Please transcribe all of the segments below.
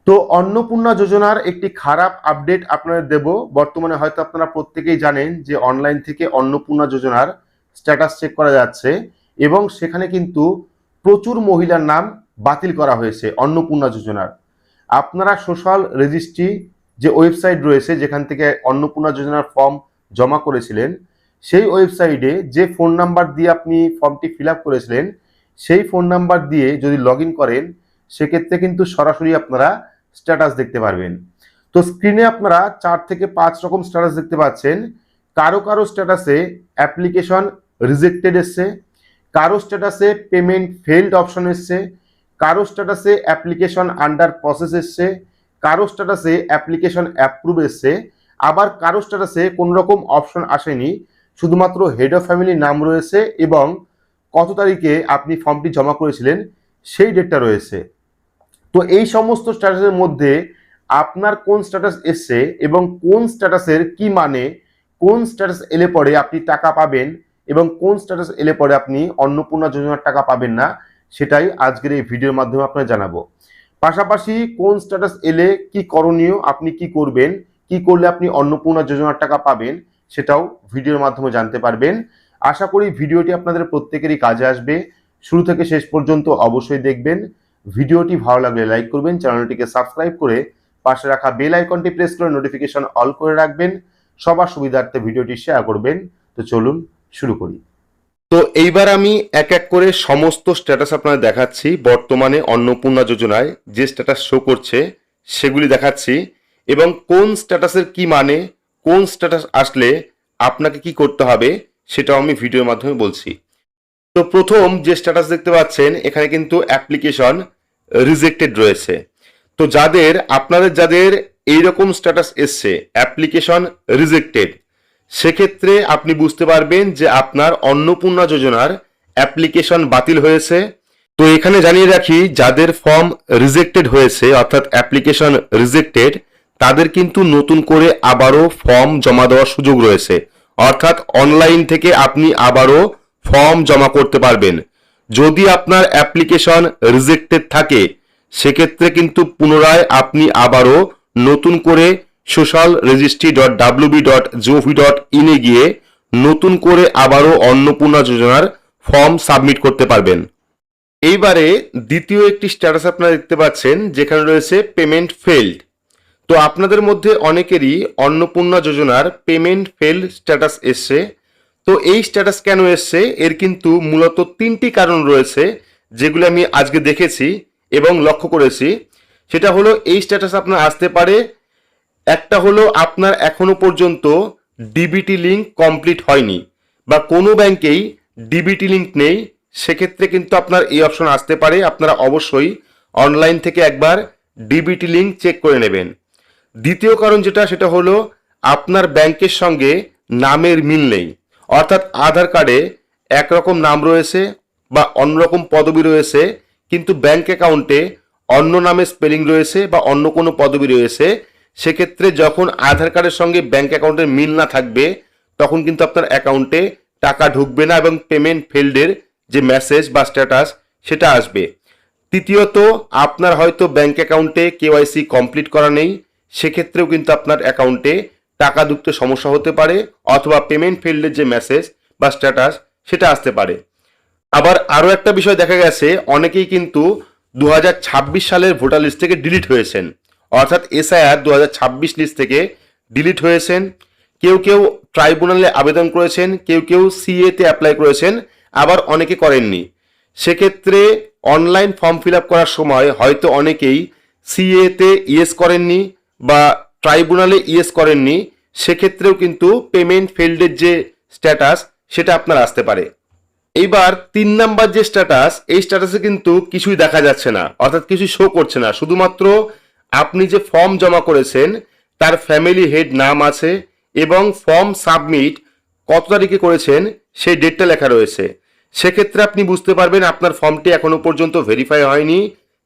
তো অন্নপূর্ণা যোজনার একটি খারাপ আপডেট আপনাদের দেব। বর্তমানে হয়তো আপনারা প্রত্যেকেই জানেন যে অনলাইন থেকে অন্নপূর্ণা যোজনার স্ট্যাটাস চেক করা যাচ্ছে এবং সেখানে কিন্তু প্রচুর মহিলার নাম বাতিল করা হয়েছে অন্নপূর্ণা যোজনার। আপনারা সোশ্যাল রেজিস্ট্রি যে ওয়েবসাইট রয়েছে যেখান থেকে অন্নপূর্ণা যোজনার ফর্ম জমা করেছিলেন, সেই ওয়েবসাইটে যে ফোন নাম্বার দিয়ে আপনি ফর্মটি ফিল আপ করেছিলেন সেই ফোন নাম্বার দিয়ে যদি লগ ইন করেন সেক্ষেত্রে কিন্তু সরাসরি আপনারা স্ট্যাটাস দেখতে পারবেন। তো স্ক্রিনে আপনারা 4 থেকে 5 রকম স্ট্যাটাস দেখতে পাচ্ছেন। কারো কারো স্ট্যাটাসে অ্যাপ্লিকেশন রিজেক্টেড এসছে, কারো স্ট্যাটাসে পেমেন্ট ফেলড অপশন এসছে, কারো স্ট্যাটাসে অ্যাপ্লিকেশন আন্ডার প্রসেস এসছে, কারো স্ট্যাটাসে অ্যাপ্লিকেশন অ্যাপ্রুভ এসছে, আবার কারো স্ট্যাটাসে কোনো রকম অপশন আসেনি, শুধুমাত্র হেড অফ ফ্যামিলির নাম রয়েছে এবং কত তারিখে আপনি ফর্মটি জমা করেছিলেন সেই ডেটটা রয়েছে। তো এই সমস্ত স্ট্যাটাসের মধ্যে আপনার কোন স্ট্যাটাস এসছে এবং কোন স্ট্যাটাসের কি মানে, কোন স্ট্যাটাস এলে পরে আপনি টাকা পাবেন এবং কোন স্ট্যাটাস এলে পরে আপনি অন্নপূর্ণা যোজনার টাকা পাবেন না, সেটাই আজকের এই ভিডিওর মাধ্যমে আপনাকে জানাবো। পাশাপাশি কোন স্ট্যাটাস এলে কি করণীয়, আপনি কি করবেন, কি করলে আপনি অন্নপূর্ণা যোজনার টাকা পাবেন, সেটাও ভিডিওর মাধ্যমে জানতে পারবেন। আশা করি ভিডিওটি আপনাদের প্রত্যেকেরই কাজে আসবে। শুরু থেকে শেষ পর্যন্ত অবশ্যই দেখবেন। ভিডিওটি ভালো লাগলে লাইক করবেন, চ্যানেলটিকে সাবস্ক্রাইব করে পাশে রাখা বেল আইকনটি প্রেস করে নোটিফিকেশন অল করে রাখবেন। সবার সুবিধার্থে ভিডিওটি শেয়ার করবেন। তো চলুন শুরু করি। তো এইবার আমি এক এক করে সমস্ত স্ট্যাটাস আপনাদের দেখাচ্ছি। বর্তমানে অন্নপূর্ণা যোজনায় যে স্ট্যাটাস শো করছে সেগুলি দেখাচ্ছি এবং কোন স্ট্যাটাসের কি মানে, কোন স্ট্যাটাস আসলে আপনাকে কি করতে হবে সেটাও আমি ভিডিওর মাধ্যমে বলছি। তো প্রথম যে স্ট্যাটাস দেখতে পাচ্ছেন এখানে কিন্তু অ্যাপ্লিকেশন রিজেক্টেড রয়েছে। তো যাদের এইরকম স্ট্যাটাস এসছে অ্যাপ্লিকেশন রিজেক্টেড, সেক্ষেত্রে আপনি বুঝতে পারবেন যে আপনার অন্নপূর্ণা যোজনার অ্যাপ্লিকেশন বাতিল হয়েছে। তো এখানে জানিয়ে রাখি, যাদের ফর্ম রিজেক্টেড হয়েছে অর্থাৎ অ্যাপ্লিকেশন রিজেক্টেড, তাদের কিন্তু নতুন করে আবারও ফর্ম জমা দেওয়ার সুযোগ রয়েছে। অর্থাৎ অনলাইন থেকে আপনি আবারও ফর্ম জমা করতে পারবেন। যদি আপনার অ্যাপ্লিকেশন রিজেক্টেড থাকে সেক্ষেত্রে কিন্তু পুনরায় আপনি আবারও নতুন করে socialregistry.wb.gov.in এ গিয়ে নতুন করে আবারও অন্নপূর্ণা যোজনার ফর্ম সাবমিট করতে পারবেন। এইবারে দ্বিতীয় একটি স্ট্যাটাস আপনারা দেখতে পাচ্ছেন যেখানে রয়েছে পেমেন্ট ফেলড। তো আপনাদের মধ্যে অনেকেরই অন্নপূর্ণা যোজনার পেমেন্ট ফেলড স্ট্যাটাস এসছে। তো এই স্ট্যাটাস কেন এসছে, এর কিন্তু মূলত 3টি কারণ রয়েছে যেগুলো আমি আজকে দেখেছি এবং লক্ষ্য করেছি। সেটা হলো এই স্ট্যাটাস আপনার আসতে পারে, একটা হলো আপনার এখনো পর্যন্ত ডিবিটি লিঙ্ক কমপ্লিট হয়নি বা কোনো ব্যাংকেই ডিবিটি লিঙ্ক নেই, সেক্ষেত্রে কিন্তু আপনার এই অপশন আসতে পারে। আপনারা অবশ্যই অনলাইন থেকে একবার ডিবিটি লিঙ্ক চেক করে নেবেন। দ্বিতীয় কারণ সেটা হলো আপনার ব্যাংকের সঙ্গে নামের মিল নেই, অর্থাৎ আধার কার্ডে একরকম নাম রয়েছে বা অন্যরকম পদবি রয়েছে কিন্তু ব্যাংক অ্যাকাউন্টে অন্য নামের স্পেলিং রয়েছে বা অন্য কোনো পদবি রয়েছে। সেক্ষেত্রে যখন আধার কার্ডের সঙ্গে ব্যাংক অ্যাকাউন্টের মিল না থাকবে তখন কিন্তু আপনার অ্যাকাউন্টে টাকা ঢুকবে না এবং পেমেন্ট ফেলডের যে মেসেজ বা স্ট্যাটাস সেটা আসবে। তৃতীয়ত, আপনার হয়তো ব্যাংক অ্যাকাউন্টে কেওয়াইসি কমপ্লিট করা নেই, সেক্ষেত্রেও কিন্তু আপনার অ্যাকাউন্টে টাকা ঢুকতে সমস্যা হতে পারে অথবা পেমেন্ট ফেলডের যে মেসেজ বা স্ট্যাটাস সেটা আসতে পারে। আবার আরও একটা বিষয় দেখা গেছে, অনেকেই কিন্তু 2026 সালের ভোটার লিস্ট থেকে ডিলিট হয়েছেন, অর্থাৎ এসআইআর 2026 লিস্ট থেকে ডিলিট হয়েছেন। কেউ কেউ ট্রাইব্যুনালে আবেদন করেছেন, কেউ কেউ সিএতে অ্যাপ্লাই করেছেন, আবার অনেকে করেননি। সেক্ষেত্রে অনলাইন ফর্ম ফিল আপ করার সময় হয়তো অনেকেই সিএতে ইয়েস করেননি বা ট্রাইব্যুনালে ইয়েস করেননি, সেক্ষেত্রেও কিন্তু পেমেন্ট ফেলডের যে স্ট্যাটাস সেটা আপনার আসতে পারে। এইবার 3 নাম্বার যে স্ট্যাটাস, এই স্ট্যাটাসে কিন্তু কিছুই দেখা যাচ্ছে না, অর্থাৎ কিছু শো করছে না। শুধুমাত্র আপনি যে ফর্ম জমা করেছেন তার ফ্যামিলি হেড নাম আছে এবং ফর্ম সাবমিট কত তারিখে করেছেন সেই ডেটটা লেখা রয়েছে। সেক্ষেত্রে আপনি বুঝতে পারবেন আপনার ফর্মটি এখনো পর্যন্ত ভেরিফাই হয়নি,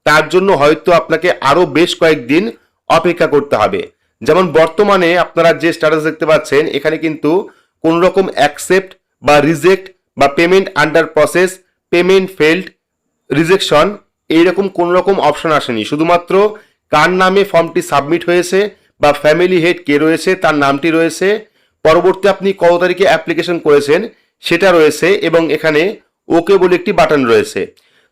তার জন্য হয়তো আপনাকে আরও বেশ কয়েকদিন অপেক্ষা করতে হবে। যেমন বর্তমানে আপনারা যে স্ট্যাটাস দেখতে পাচ্ছেন এখানে কিন্তু কোন রকম অ্যাকসেপ্ট বা রিজেক্ট বা payment under process, payment failed, rejection এইরকম কোন রকম অপশন আসেনি। শুধুমাত্র কার নামে ফর্মটি সাবমিট হয়েছে বা ফ্যামিলি হেড কে রয়েছে তার নামটি রয়েছে, পরবর্তী আপনি কত তারিখে অ্যাপ্লিকেশন করেছেন সেটা রয়েছে এবং এখানে ওকে বলে একটি বাটন রয়েছে।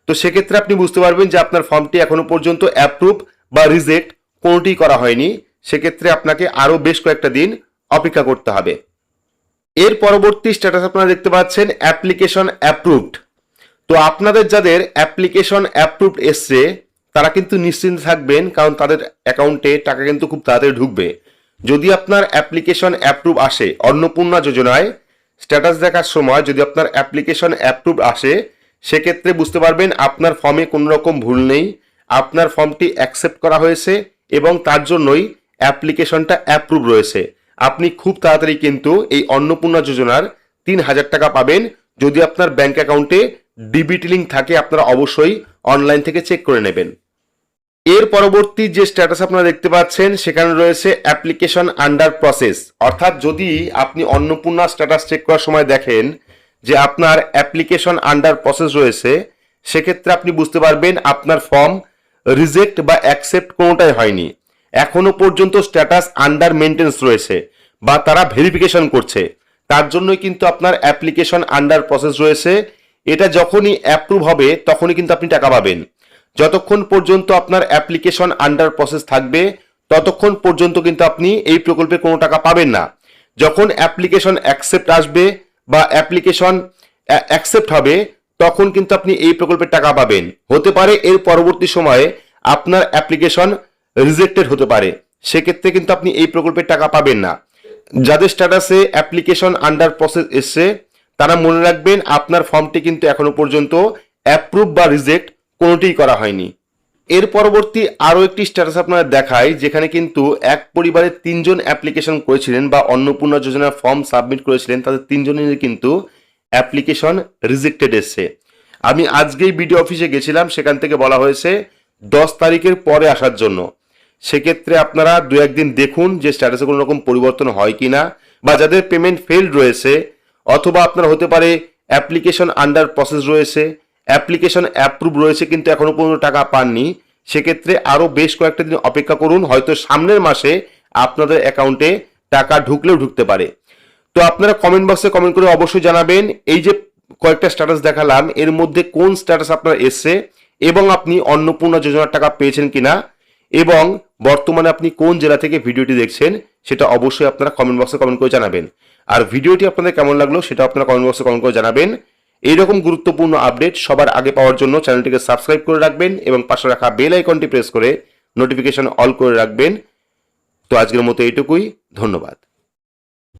তো সেক্ষেত্রে আপনি বুঝতে পারবেন যে আপনার ফর্মটি এখনো পর্যন্ত অ্যাপ্রুভ বা রিজেক্ট কোনোটিই করা হয়নি। সেক্ষেত্রে আপনাকে আরও বেশ কয়েকটা দিন অপেক্ষা করতে হবে। এর পরবর্তী স্ট্যাটাস আপনারা দেখতে পাচ্ছেন অ্যাপ্লিকেশন অ্যাপ্রুভড। তো আপনাদের যাদের অ্যাপ্লিকেশন অ্যাপ্রুভড এসছে তারা কিন্তু নিশ্চিন্ত থাকবেন, কারণ তাদের অ্যাকাউন্টে টাকা কিন্তু খুব তাড়াতাড়ি ঢুকবে। যদি আপনার অ্যাপ্লিকেশন অ্যাপ্রুভ আসে অন্নপূর্ণা যোজনায়, স্ট্যাটাস দেখার সময় যদি আপনার অ্যাপ্লিকেশন অ্যাপ্রুভ আসে, সেক্ষেত্রে বুঝতে পারবেন আপনার ফর্মে কোনো রকম ভুল নেই, আপনার ফর্মটি অ্যাকসেপ্ট করা হয়েছে এবং তার জন্যই অ্যাপ্লিকেশনটা অ্যাপ্রুভ রয়েছে। আপনি খুব তাড়াতাড়ি কিন্তু এই অন্নপূর্ণা যোজনার 3,000 টাকা পাবেন। যদি আপনার ব্যাংক অ্যাকাউন্টে ডিবিটি লিঙ্ক থাকে আপনারা অবশ্যই অনলাইন থেকে চেক করে নেবেন। এর পরবর্তী যে স্ট্যাটাস আপনারা দেখতে পাচ্ছেন সেখানে রয়েছে অ্যাপ্লিকেশন আন্ডার প্রসেস। অর্থাৎ যদি আপনি অন্নপূর্ণা স্ট্যাটাস চেক করার সময় দেখেন যে আপনার অ্যাপ্লিকেশন আন্ডার প্রসেস রয়েছে, সেক্ষেত্রে আপনি বুঝতে পারবেন আপনার ফর্ম রিজেক্ট বা অ্যাকসেপ্ট কোনোটাই হয়নি। এখনো পর্যন্ত স্ট্যাটাস আন্ডার মেনটেন্স রয়েছে বা তারা ভেরিফিকেশন করছে, তার জন্যই কিন্তু আপনার অ্যাপ্লিকেশন আন্ডার প্রসেস রয়েছে। এটা যখনই অ্যাপ্রুভ হবে তখনই কিন্তু আপনি টাকা পাবেন। যতক্ষণ পর্যন্ত আপনার অ্যাপ্লিকেশন আন্ডার প্রসেস থাকবে ততক্ষণ পর্যন্ত কিন্তু আপনি এই প্রকল্পে কোনো টাকা পাবেন না। যখন অ্যাপ্লিকেশন অ্যাকসেপ্ট আসবে বা অ্যাপ্লিকেশন অ্যাকসেপ্ট হবে তখন কিন্তু আপনি এই প্রকল্পের টাকা পাবেন। হতে পারে এর পরবর্তী সময়ে আপনার অ্যাপ্লিকেশন রিজেক্টেড হতে পারে, সেক্ষেত্রে কিন্তু আপনি এই প্রকল্পের টাকা পাবেন না। যাদের স্ট্যাটাসে অ্যাপ্লিকেশন আন্ডার প্রসেস এসছে তারা মনে রাখবেন আপনার ফর্মটি কিন্তু এখনো পর্যন্ত অ্যাপ্রুভ বা রিজেক্ট কোনোটিই করা হয়নি। এর পরবর্তী আরও একটি স্ট্যাটাস আপনারা দেখায়, যেখানে কিন্তু এক পরিবারের 3 জন অ্যাপ্লিকেশন করেছিলেন বা অন্নপূর্ণা যোজনার ফর্ম সাবমিট করেছিলেন, তাদের 3 জনেরই কিন্তু অ্যাপ্লিকেশন রিজেক্টেড এসছে। আমি আজকেই বিডিও অফিসে গেছিলাম, সেখান থেকে বলা হয়েছে 10 তারিখের পরে আসার জন্য। সেক্ষেত্রে আপনারা 2-1 দিন দেখুন যে স্ট্যাটাসে কোনো রকম পরিবর্তন হয় কিনা, বা যাদের পেমেন্ট ফেলড রয়েছে অথবা আপনার হতে পারে অ্যাপ্লিকেশন আন্ডার প্রসেস রয়েছে, অ্যাপ্লিকেশন অ্যাপ্রুভ রয়েছে কিন্তু এখনো পর্যন্ত টাকা পাননি, সেক্ষেত্রে আরও বেশ কয়েকটা দিন অপেক্ষা করুন। হয়তো সামনের মাসে আপনাদের অ্যাকাউন্টে টাকা ঢুকলেও ঢুকতে পারে। তো আপনারা কমেন্ট বক্সে কমেন্ট করে অবশ্যই জানাবেন এই যে কয়েকটা স্ট্যাটাস দেখালাম এর মধ্যে কোন স্ট্যাটাস আপনার এসছে এবং আপনি অন্নপূর্ণা যোজনার টাকা পেয়েছেন কিনা, এবং বর্তমানে আপনি কোন জেলা থেকে ভিডিওটি দেখছেন সেটা অবশ্যই আপনারা কমেন্ট বক্সে কমেন্ট করে জানাবেন। আর ভিডিওটি আপনাদের কেমন লাগলো সেটা আপনারা কমেন্ট বক্সে কমেন্ট করে জানাবেন। এইরকম গুরুত্বপূর্ণ আপডেট সবার আগে পাওয়ার জন্য চ্যানেলটিকে সাবস্ক্রাইব করে রাখবেন এবং পাশে রাখা বেল আইকনটি প্রেস করে নোটিফিকেশন অল করে রাখবেন। তো আজকের মতো এইটুকুই, ধন্যবাদ।